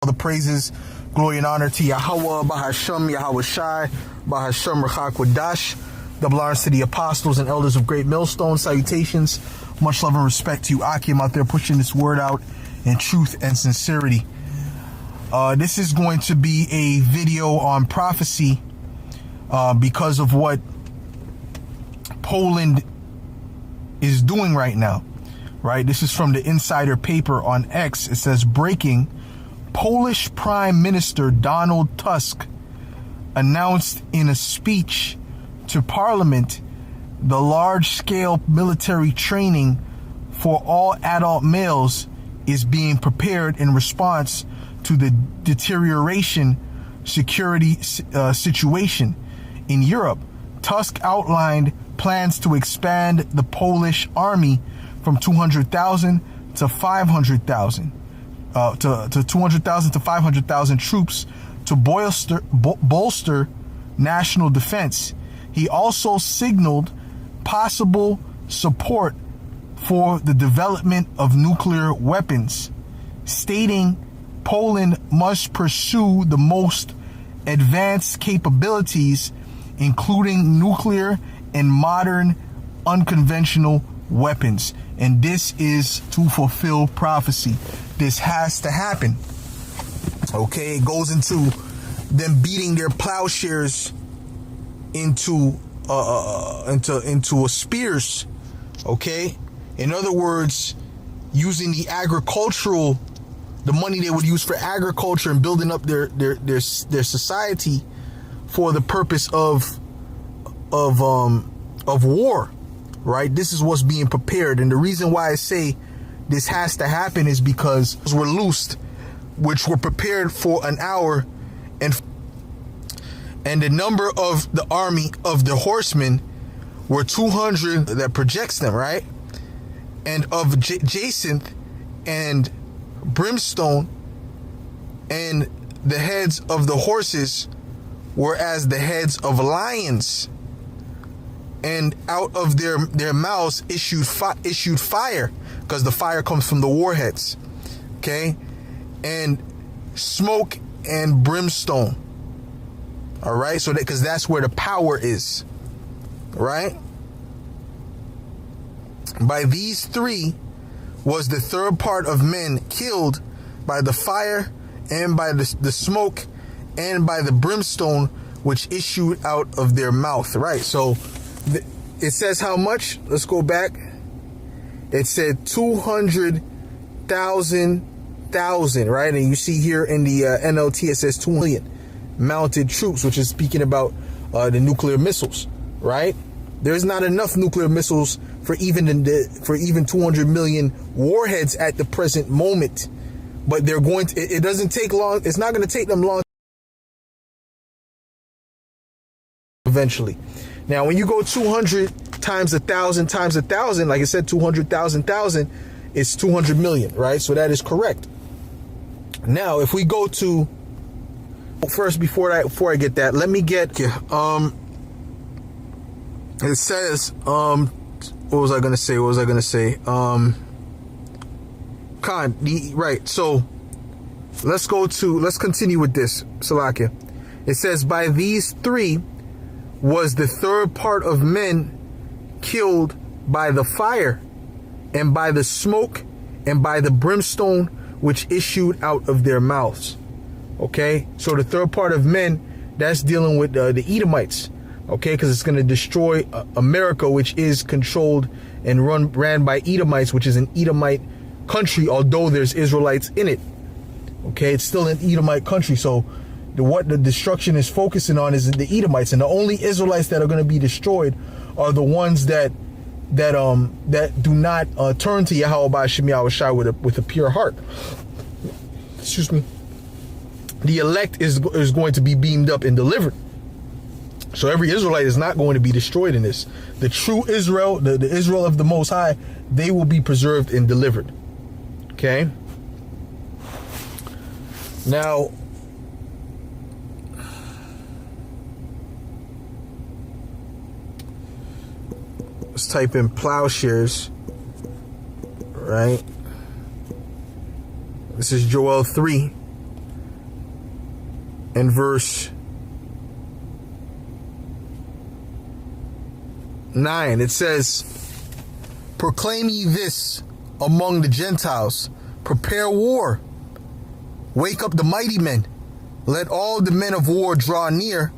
All the praises, glory, and honor to Yahweh, Bahasham, Yahweh Shai, Bahasham, Rachak Wadash. Double honors to the apostles and elders of Great Millstone. Salutations, much love and respect to you, Akim, out there pushing this word out in truth and sincerity. This is going to be a video on prophecy because of what Poland is doing right now, right? This is from the Insider paper on X. It says, breaking: Polish Prime Minister Donald Tusk announced in a speech to Parliament the large-scale military training for all adult males is being prepared in response to the deterioration security situation in Europe. Tusk outlined plans to expand the Polish army from 200,000 to 500,000. To 200,000 to 500,000 troops to bolster national defense. He also signaled possible support for the development of nuclear weapons, stating Poland must pursue the most advanced capabilities, including nuclear and modern unconventional weapons. And this is to fulfill prophecy. This has to happen. Okay, it goes into them beating their plowshares into spears. Okay, in other words, using the money they would use for agriculture and building up their society for the purpose of war. Right, this is what's being prepared, and the reason why I say this has to happen is because we're loosed, which were prepared for an hour, and the number of the army of the horsemen were 200 that projects them, right? And of Jacinth and Brimstone, and the heads of the horses were as the heads of lions, and out of their mouths issued fire, because the fire comes from the warheads, okay, and smoke and brimstone. All right, so because that's where the power is, right? By these three was the third part of men killed by the fire and by the smoke and by the brimstone which issued out of their mouth. Right, so it says how much? Let's go back. It said 200,000, right? And you see here in the NLT, it says 2 million mounted troops, which is speaking about the nuclear missiles, right? There's not enough nuclear missiles for even 200 million warheads at the present moment, but they're going to. It doesn't take long. It's not going to take them long. Eventually. Now, when you go 200 times 1,000 times 1,000, like I said, 200,000 is 200 million, right? So that is correct. Now, if we go to first, before I get that, let me get it says what was I gonna say? Right. So let's continue with this. Salakia. It says, by these three was the third part of men killed by the fire and by the smoke and by the brimstone which issued out of their mouths. Okay, so the third part of men, that's dealing with the Edomites. Okay, because it's going to destroy America, which is controlled and ran by Edomites, which is an Edomite country, although there's Israelites in it. Okay, it's still an Edomite country. So what the destruction is focusing on is the Edomites, and the only Israelites that are going to be destroyed are the ones that do not turn to Yahweh Ba'ashem Yahweh Shai with a pure heart. Excuse me. The elect is going to be beamed up and delivered. So every Israelite is not going to be destroyed in this. The true Israel, the Israel of the Most High, they will be preserved and delivered. Okay. Now, let's type in plowshares, right? This is Joel 3. and verse 9, it says, proclaim ye this among the Gentiles, prepare war, wake up the mighty men, let all the men of war draw near,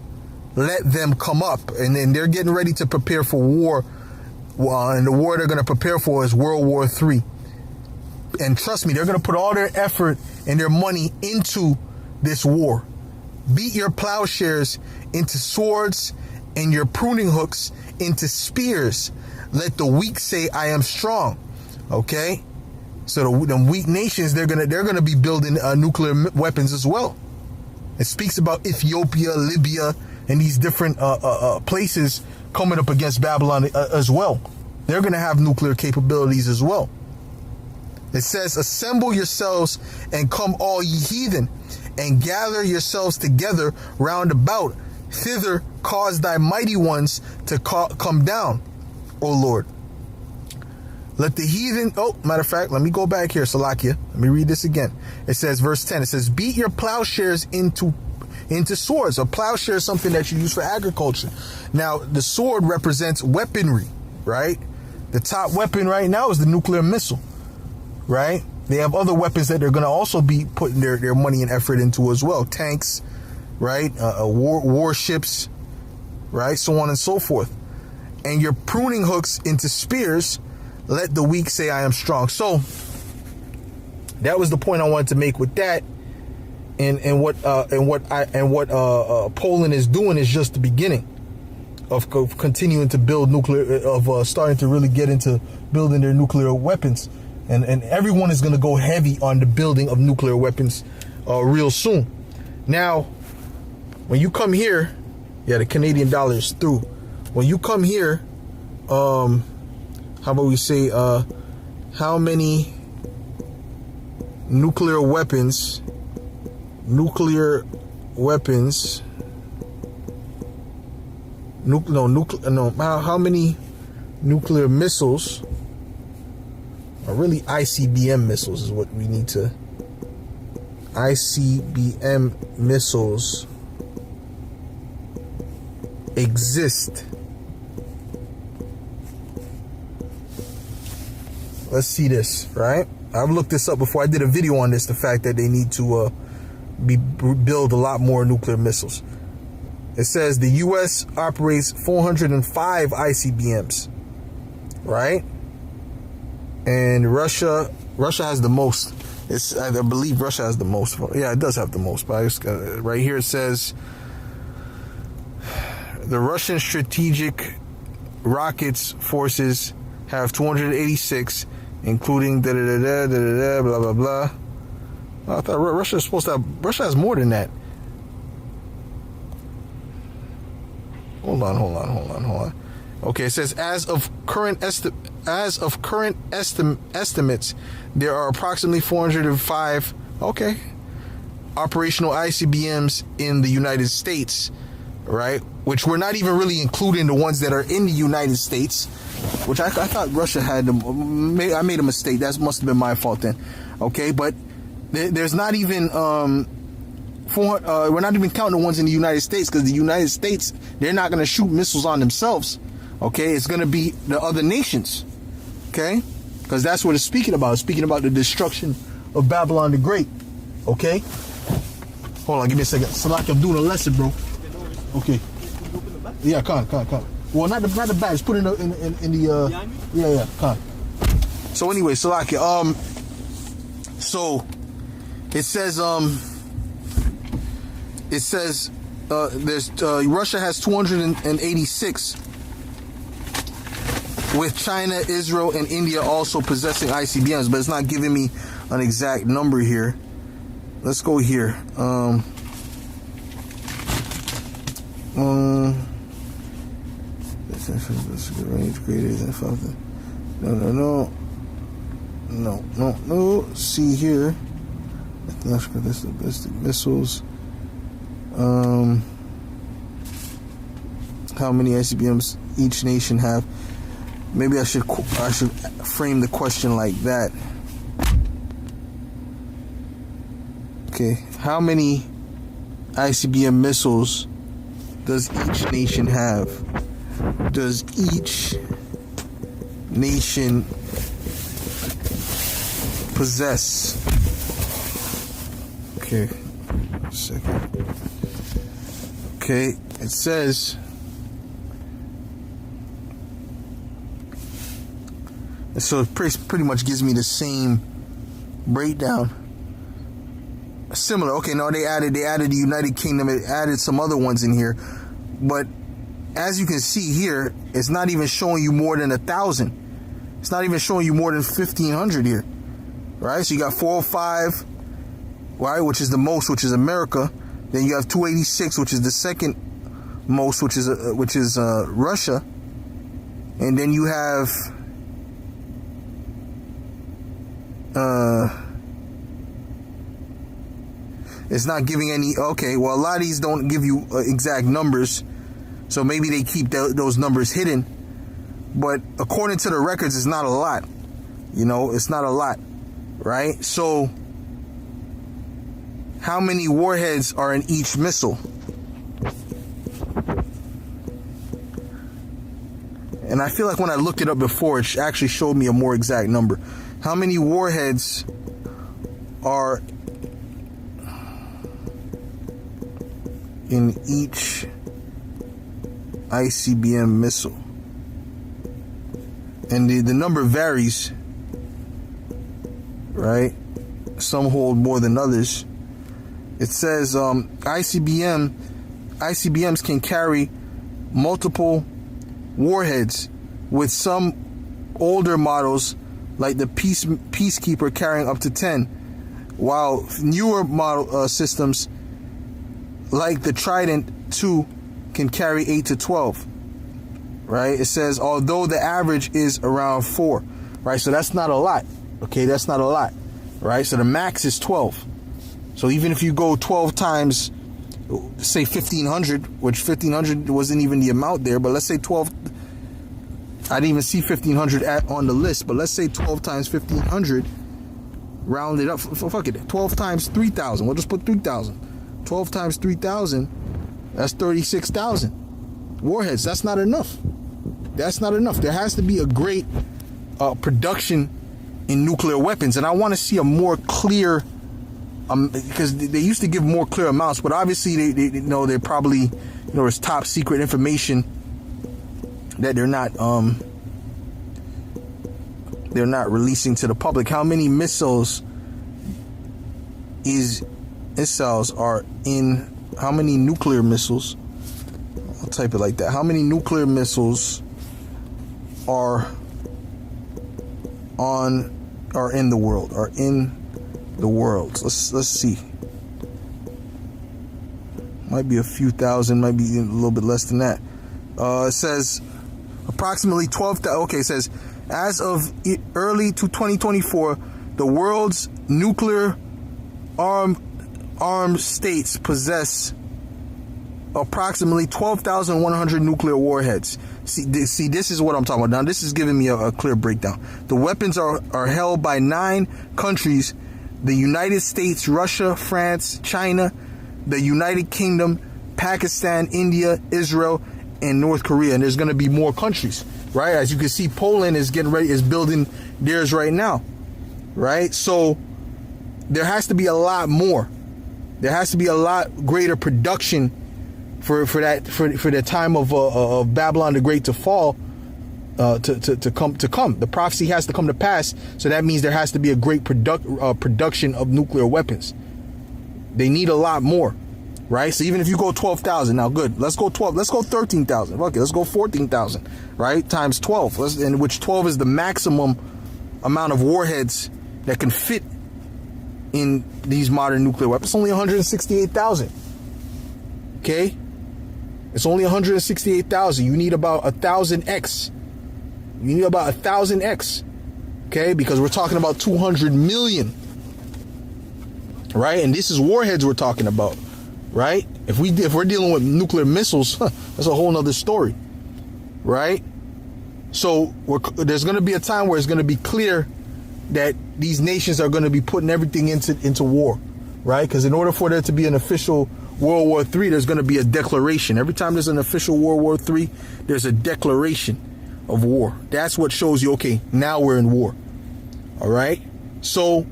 let them come up. And then they're getting ready to prepare for war, and the war they're going to prepare for is World War III. And trust me, they're going to put all their effort and their money into this war. Beat your plowshares into swords and your pruning hooks into spears. Let the weak say, I am strong. Okay? So the weak nations, they're gonna be building nuclear weapons as well. It speaks about Ethiopia, Libya, and these different places coming up against Babylon as well. They're gonna have nuclear capabilities as well. It says, assemble yourselves and come all ye heathen, and gather yourselves together round about. Thither cause thy mighty ones to come down, O Lord. Let the heathen, matter of fact, let me go back here, Salakia. Let me read this again. It says, verse 10, it says, beat your plowshares into swords. A plowshare is something that you use for agriculture. Now, the sword represents weaponry, right? The top weapon right now is the nuclear missile, right? They have other weapons that they're going to also be putting their money and effort into as well. Tanks, right? Warships, right? So on and so forth. And your pruning hooks into spears. Let the weak say, I am strong. So that was the point I wanted to make with that. And what Poland is doing is just the beginning of continuing to build starting to really get into building their nuclear weapons. And everyone is going to go heavy on the building of nuclear weapons real soon. Now, when you come here, the Canadian dollar is through. When you come here, how about we say, how many nuclear weapons, how many nuclear missiles, or really ICBM missiles is what we need to, ICBM missiles exist. Let's see this, right? I've looked this up before. I did a video on this, the fact that they need to build a lot more nuclear missiles. It says the U.S. operates 405 ICBMs, right? And Russia has the most. I believe Russia has the most. Yeah, it does have the most. But right here it says the Russian strategic rockets forces have 286, including blah blah blah. I thought Russia is supposed to have. Russia has more than that. Hold on. Okay, it says as of current estimates, there are approximately 405. Okay, operational ICBMs in the United States, right? Which we're not even really including the ones that are in the United States, which I thought Russia had them. I made a mistake. That must have been my fault then. Okay, but there's not even we're not even counting the ones in the United States, because the United States, they're not going to shoot missiles on themselves. Okay, it's going to be the other nations. Okay, because that's what it's speaking about. It's speaking about the destruction of Babylon the Great. Okay, hold on, give me a second. It's like I'm doing a lesson, bro. Okay. Yeah, come. Well, not the bag. Just put it in the yeah, come. So anyway, Salakia, so it says there's Russia has 286, with China, Israel, and India also possessing ICBMs, but it's not giving me an exact number here. Let's go here. Range greater than 5. No. See here. Ballistic missiles. How many ICBMs each nation have? Maybe I should frame the question like that. Okay, how many ICBM missiles does each nation have? Does each nation possess? Okay, a second. Okay, it says so it pretty much gives me the same breakdown. Similar. Okay, no, they added the United Kingdom. It added some other ones in here, but as you can see here, it's not even showing you more than 1,000. It's not even showing you more than 1,500 here, right? So you got 405, right, which is the most, which is America. Then you have 286, which is the second most, which is Russia, and then you have it's not giving any. Okay, well, a lot of these don't give you exact numbers, so maybe they keep those numbers hidden. But according to the records, it's not a lot. You know, it's not a lot, right? So how many warheads are in each missile? And I feel like when I looked it up before, it actually showed me a more exact number. How many warheads are in each ICBM missile? And the number varies, right? Some hold more than others. It says ICBMs can carry multiple warheads, with some older models like the Peacekeeper carrying up to 10, while newer model systems like the Trident II can carry 8 to 12. Right? It says although the average is around 4, right? So that's not a lot. Okay, that's not a lot, right? So the max is 12. So even if you go 12 times, say 1,500, which 1,500 wasn't even the amount there, but let's say 12. I didn't even see 1,500 on the list, but let's say 12 times 1,500, round it up. Fuck it, 12 times 3,000. We'll just put 3,000. 12 times 3,000, that's 36,000 warheads. That's not enough. That's not enough. There has to be a great production in nuclear weapons, and I want to see a more clear, because they used to give more clear amounts, but obviously they know they're probably, it's top secret information that they're not releasing to the public. How many missiles are in? How many nuclear missiles? I'll type it like that. How many nuclear missiles are in the world? Are in the world? Let's see. Might be a few thousand. Might be a little bit less than that. It says approximately 12,000. Okay, it says as of early to 2024, the world's nuclear armed states possess approximately 12,100 nuclear warheads. See, this is what I'm talking about. Now, this is giving me a clear breakdown. The weapons are held by 9 countries: the United States, Russia, France, China, the United Kingdom, Pakistan, India, Israel, and North Korea. And there's going to be more countries, right? As you can see, Poland is building theirs right now, right? So there has to be a lot more. There has to be a lot greater production for the time of Babylon the Great to fall, to come. The prophecy has to come to pass. So that means there has to be a great production of nuclear weapons. They need a lot more, right? So even if you go 12,000, now good. Let's go 12. Let's go 13,000. Okay, let's go 14,000, right? Times 12. In which 12 is the maximum amount of warheads that can fit in these modern nuclear weapons. It's only 168,000. Okay? It's only 168,000. You need about 1,000x. You need about 1,000x. Okay? Because we're talking about 200 million. Right? And this is warheads we're talking about. Right? If we're dealing with nuclear missiles, that's a whole nother story. Right? So there's going to be a time where it's going to be clear that these nations are going to be putting everything into war, right? Because in order for there to be an official World War III, there's going to be a declaration. Every time there's an official World War III, there's a declaration of war. That's what shows you, okay, now we're in war. All right? So,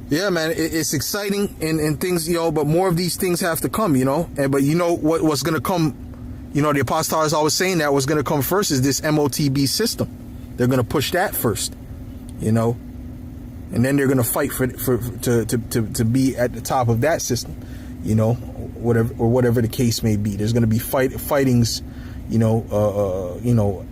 yeah, man, it's exciting and things, but more of these things have to come, but what's going to come, the Apostle is always saying that what's going to come first is this MOTB system. They're going to push that first, and then they're going to fight to be at the top of that system, whatever the case may be. There's going to be fightings,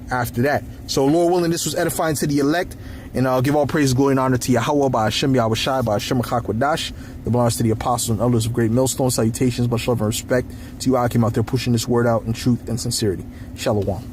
after that. So, Lord willing, this was edifying to the elect. And I'll give all praise, glory, and honor to Yahweh, by Hashem, Yahweh Shai, by Hashem, Chakwadash. That belongs to the apostles and elders of Great Millstone. Salutations, much love and respect to you. I came out there pushing this word out in truth and sincerity. Shalom.